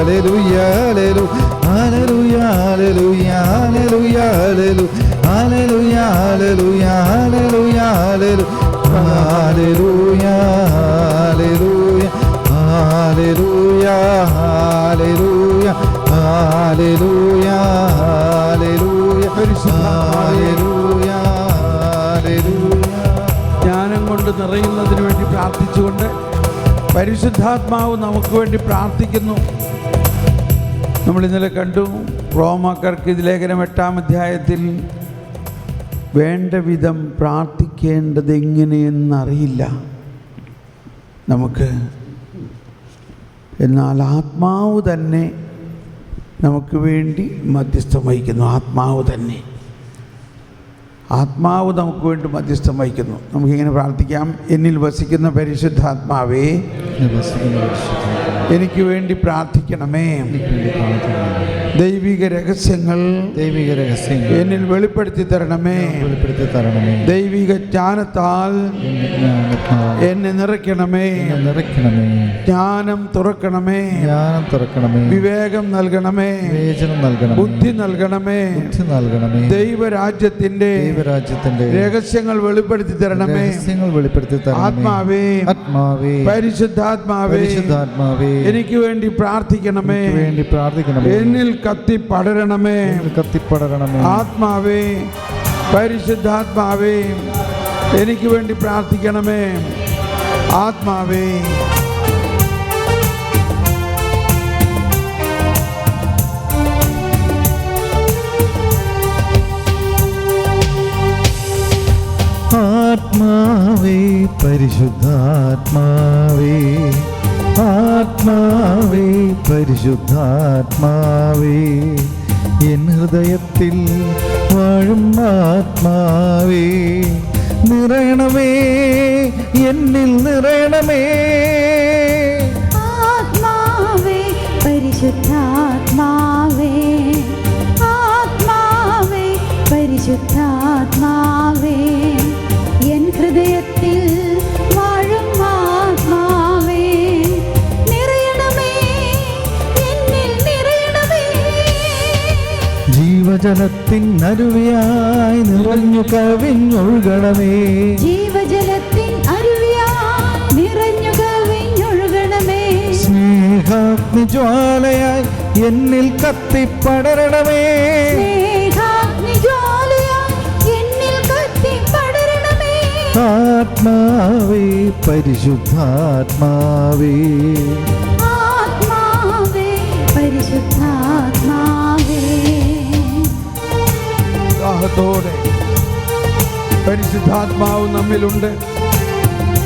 hallelujah, hallelujah, hallelujah, hallelujah, hallelujah, hallelujah, hallelujah, hallelujah, hallelujah, hallelujah, hallelujah, hallelujah, hallelujah, hallelujah, hallelujah. ജ്ഞാനം കൊണ്ട് നിറയുന്നതിന് വേണ്ടി പ്രാർത്ഥിച്ചുകൊണ്ട് പരിശുദ്ധാത്മാവ് നമുക്ക് വേണ്ടി പ്രാർത്ഥിക്കുന്നു. നമ്മൾ ഇന്നലെ കണ്ടു, റോമാക്കാർക്ക് ഇത് ലേഖനം 8-ാം അധ്യായത്തിൽ വേണ്ട വിധം പ്രാർത്ഥിക്കേണ്ടത് എങ്ങനെയെന്നറിയില്ല നമുക്ക്. എന്നാൽ ആത്മാവ് തന്നെ നമുക്ക് വേണ്ടി മധ്യസ്ഥം വഹിക്കുന്നു. ആത്മാവ് നമുക്ക് വേണ്ടി മധ്യസ്ഥം വഹിക്കുന്നു. നമുക്കിങ്ങനെ പ്രാർത്ഥിക്കാം. എന്നിൽ വസിക്കുന്ന പരിശുദ്ധാത്മാവേ, എനിക്ക് വേണ്ടി പ്രാർത്ഥിക്കണമേ. ദൈവിക രഹസ്യങ്ങൾ എന്നിൽ വെളിപ്പെടുത്തി തരണമേ. ദൈവിക ജ്ഞാനത്താൽ എന്നെ നിറയ്ക്കണമേ. ജ്ഞാനം തുറക്കണമേ. വിവേകം നൽകണമേ. ബുദ്ധി നൽകണമേ. ദൈവരാജ്യത്തിന്റെ രഹസ്യങ്ങൾ വെളിപ്പെടുത്തി തരണമേ. ആത്മാവേ, പരിശുദ്ധാത്മാവേ, എനിക്ക് വേണ്ടി പ്രാർത്ഥിക്കണമേ. എന്നിൽ കത്തി പടരണമേ. ആത്മാവേ, പരിശുദ്ധാത്മാവേ, എനിക്ക് വേണ്ടി പ്രാർത്ഥിക്കണമേ. ആത്മാവേ, ആത്മാവേ, പരിശുദ്ധാത്മാവേ, ആത്മാവേ, പരിശുദ്ധാത്മാവേ, എൻ ഹൃദയത്തിൽ വാഴും ആത്മാവേ, നിറയണമേ, എന്നിൽ നിറയണമേ. ആത്മാവേ, പരിശുദ്ധാത്മാവേ, ആത്മാവേ, പരിശുദ്ധാത്മാവേ, എൻ ഹൃദയത്തിൽ വാഴും ആത്മാവേ, നിറയണമേ, എന്നിൽ നിറയണമേ. ജീവജലത്തിൻ അരുവിയായി നിറഞ്ഞു കവിഞ്ഞൊഴുകണമേ. ജീവജലത്തിൻ അരുവിയായി നിറഞ്ഞു കവിഞ്ഞൊഴുകണമേ. സ്നേഹാഗ്നി ജ്വാലയായി എന്നിൽ കത്തിപ്പടരണമേ. ആത്മാവേ, പരിശുദ്ധാത്മാവേ, ആത്മാവേ, പരിശുദ്ധാത്മാവേ. ദാഹത്തോടെ പരിശുദ്ധാത്മാവ് നമ്മിലുണ്ട്.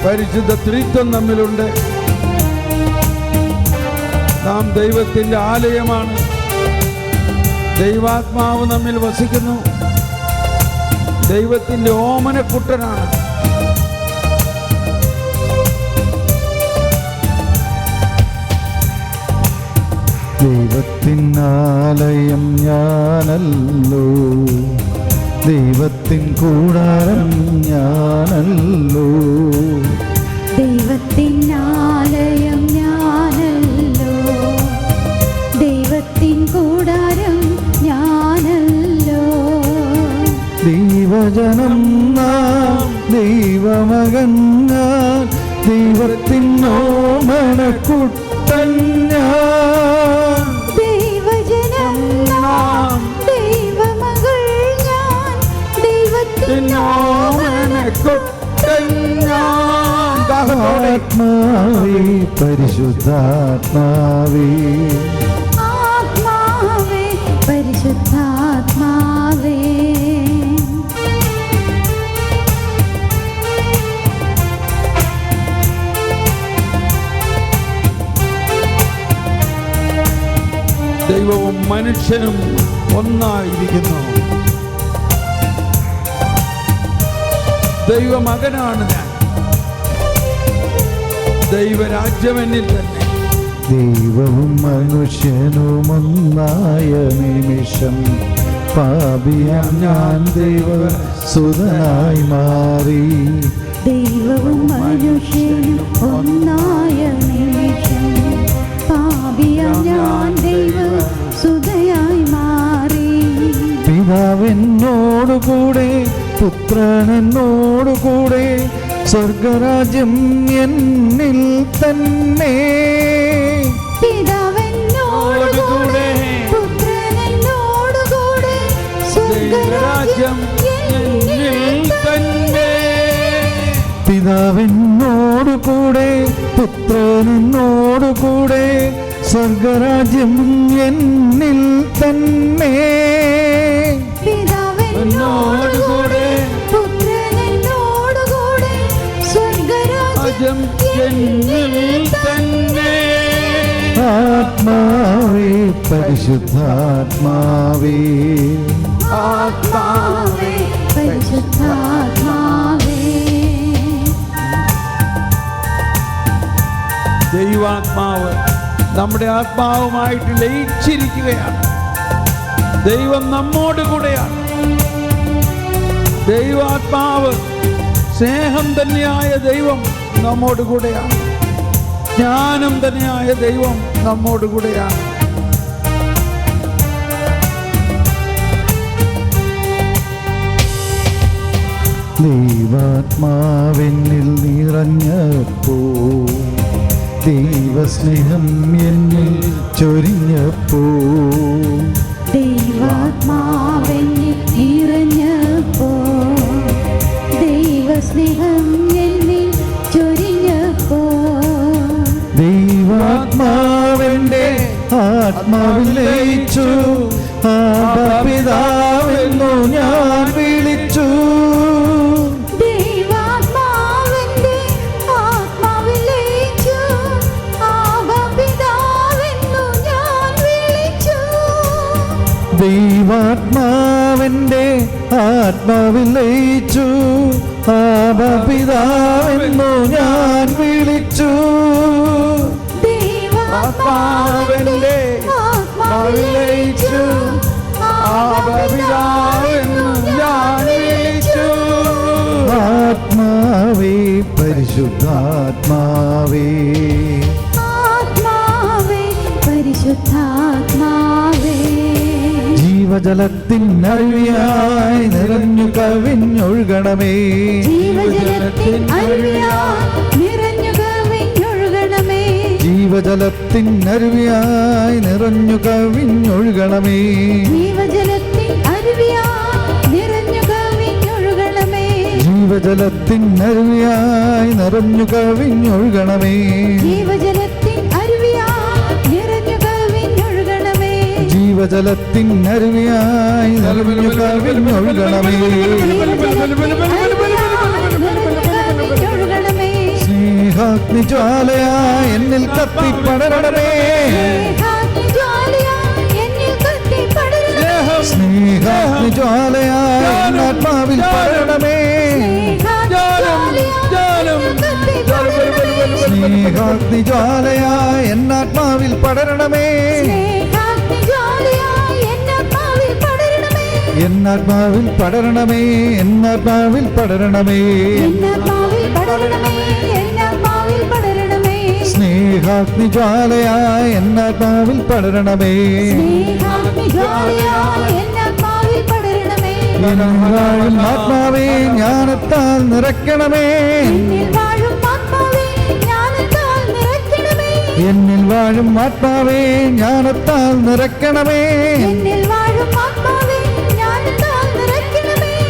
പരിശുദ്ധ ത്രിത്വം നമ്മിലുണ്ട്. നാം ദൈവത്തിൻ്റെ ആലയമാണ്. ദൈവാത്മാവ് നമ്മിൽ വസിക്കുന്നു. ദൈവത്തിൻ്റെ ഓമനക്കുട്ടനാണ്. ദൈവത്തിൻ ആലയം ഞാനല്ലോ, ദൈവത്തിൻ കൂടാരം ഞാനല്ലോ. ദൈവത്തിൻ ആലയം ഞാനല്ലോ, ദൈവത്തിൻ കൂടാരം ഞാനല്ലോ. ദൈവജനം നാം, ദൈവമകൻ ഞാൻ, ദൈവത്തിൻ ഓമനക്കുട്ടൻ ഞാൻ. ദൈവജനം നാം, ദൈവമകൾ ഞാൻ, ദൈവത്തിൻ ഓമനക്കുട്ടൻ ഞാൻ. ആത്മാവേ, പരിശുദ്ധാത്മാവേ, ആത്മാവേ, പരിശുദ്ധാത്മാവേ. ദൈവവും മനുഷ്യനും ഒന്നായിരിക്കുന്നു. ദൈവമകനാണ് ഞാൻ. ദൈവരാജ്യം എന്നിൽ തന്നെ. ദൈവവും മനുഷ്യനും ഒന്നായ നിമിഷം പാപിയാം ഞാൻ ദൈവസുതനായി മാറി. ദൈവവും മനുഷ്യനും ഒന്നായ നിമിഷം പാപിയാം ഞാൻ കൂടെ പുത്രൻ എന്നോടുകൂടെ സ്വർഗരാജ്യം എന്നിൽ തന്നെ. പിതാവെന്നോടുകൂടെ പുത്രനെന്നോടുകൂടെ സ്വർഗ്ഗരാജ്യം എന്നിൽ തന്നെ. പിതാവെന്നോടുകൂടെ പുത്രനെന്നോടുകൂടെ സ്വർഗരാജ്യം എന്നിൽ തന്നെ. പിതാവെന്നോടുകൂടെ പുത്രനെന്നോടുകൂടെ സ്വർഗ്ഗരാജ്യം എന്നിൽ തന്നെ. ആത്മാവേ പരിശുദ്ധാത്മാവേ ആത്മാവേ പരിശുദ്ധാത്മാവേ. ദൈവാത്മാവ് നമ്മുടെ ആത്മാവുമായിട്ട് ലയിച്ചിരിക്കുകയാണ്. ദൈവം നമ്മോട് കൂടെയാണ്. ദൈവാത്മാവ് സ്നേഹം തന്നെയായ ദൈവം നമ്മോട് കൂടെയാണ്. ജ്ഞാനം തന്നെയായ ദൈവം നമ്മോട് കൂടെയാണ്. ദൈവാത്മാവെന്നിൽ നിറഞ്ഞപ്പോ ദൈവസ്നേഹം എന്നിൽ ചൊരിഞ്ഞപ്പോ. ദൈവാത്മാവെന്നിൽ നിറഞ്ഞപ്പോ ദൈവസ്നേഹം എന്നിൽ ചൊരിഞ്ഞപ്പോ. ദൈവാത്മാവെന്റെ ആത്മാവിൽ ലയിച്ചു ആബാ പിതാവെന്നു ഞാൻ വിളിച്ചു. ദൈവാത്മാവെന്റെ ആത്മാവിൽ ലയിച്ചു ആബാ പിതാവെന്നു ഞാൻ വിളിച്ചു. ദൈവാത്മാവെന്റെ ആത്മാവിൽ ലയിച്ചു ആബാ പിതാവെന്നു ഞാൻ വിളിച്ചു. ദൈവാത്മാവെന്റെ ആത്മാവിൽ ലയിച്ചു ആബാ പിതാവെന്നു ഞാൻ വിളിച്ചു. ആത്മാവേ പരിശുദ്ധാത്മാവേ ആത്മാവേ പരിശുദ്ധാത്മാവേ. ജീവജലത്തിൻ അരുവിയായി നിറഞ്ഞു കവിഞ്ഞൊഴുകണമേ. ജീവജലത്തിൻ അരുവിയായി നിറഞ്ഞു കവിഞ്ഞൊഴുകണമേ. ജീവജലത്തിൻ അരുവിയായി നിറഞ്ഞു കവിഞ്ഞൊഴുകണമേ. ജീവജലത്തിൻ അരുവിയായി നിറഞ്ഞു കവിഞ്ഞൊഴുകണമേ. ജീവജലത്തിൻ അരുവിയായി നിറഞ്ഞു കവിഞ്ഞൊഴുകണമേ. ജീവജലത്തിൻ അരുവിയായി നിറഞ്ഞു കവിഞ്ഞൊഴുകണമേ. ജീവജലത്തിൻ അരുവിയായി നിറഞ്ഞു കവിഞ്ഞൊഴുകണമേ. സ്നേഹാഗ്നിജ്വാലയായി എന്നിൽ കത്തിപ്പടരണമേ. സ്നേഹാഗ്നിജ്വാലയായി ആത്മാവിൽ പടരണമേ. സ്നേഹാഗ്നിജ്വാലയായി എന്നാത്മാവിൽ പടരണമേ. എന്നാത്മാവിൽ പടരണമേ. എന്നാത്മാവിൽ പടരണമേ. സ്നേഹാഗ്നിജ്വാലയായി എന്നാത്മാവിൽ പടരണമേ. എന്നിൽ വാഴും ആത്മാവേ ജ്ഞാനത്താൽ നിറയ്ക്കണമേ. എന്നിൽ വാഴും ആത്മാവേ ജ്ഞാനത്താൽ നിറയ്ക്കണമേ.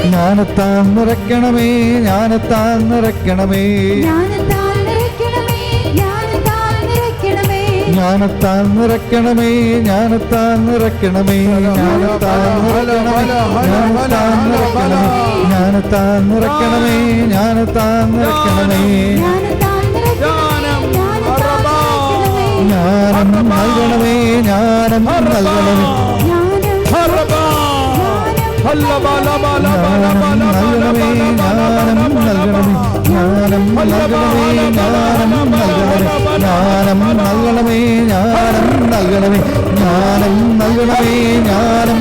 ജ്ഞാനത്താൽ നിറയ്ക്കണമേ. ജ്ഞാനത്താൽ നിറയ്ക്കണമേ. ജ്ഞാനത്താൽ നിറയ്ക്കണമേ. ജ്ഞാനത്താൽ നിറയ്ക്കണമേ. ജ്ഞാനത്താൽ നിറയ്ക്കണമേ. ജ്ഞാനത്താൽ നിറയ്ക്കണമേ. ജ്ഞാനത്താൽ നിറയ്ക്കണമേ. ജ്ഞാനം നൽകണമേ. ജ്ഞാനം നൽകണമേ. നൽകണമേ. ജ്ഞാനം നൽകണമേ. ജ്ഞാനം നൽകണമേ. ജ്ഞാനം നൽകണമേ. ജ്ഞാനം നൽകണമേ. ജ്ഞാനം നൽകണമേ. ജ്ഞാനം നൽകണമേ. ജ്ഞാനം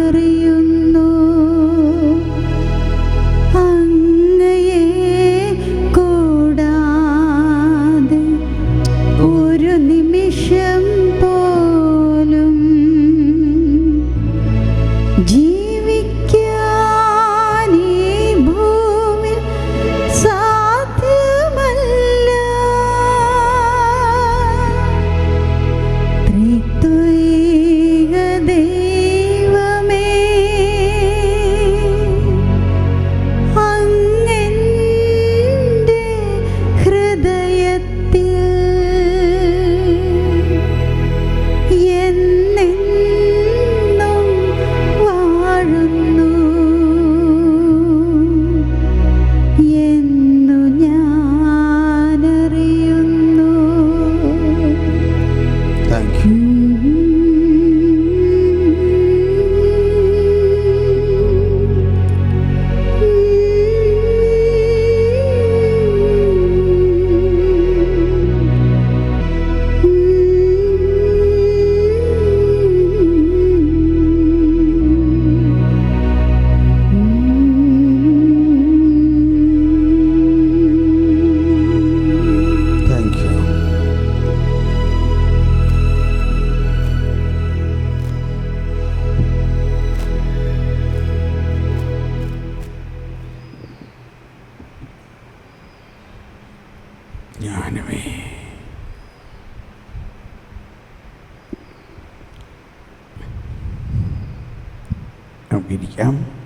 ജ്ഞാനമേ. നമുക്കിരിക്കാം.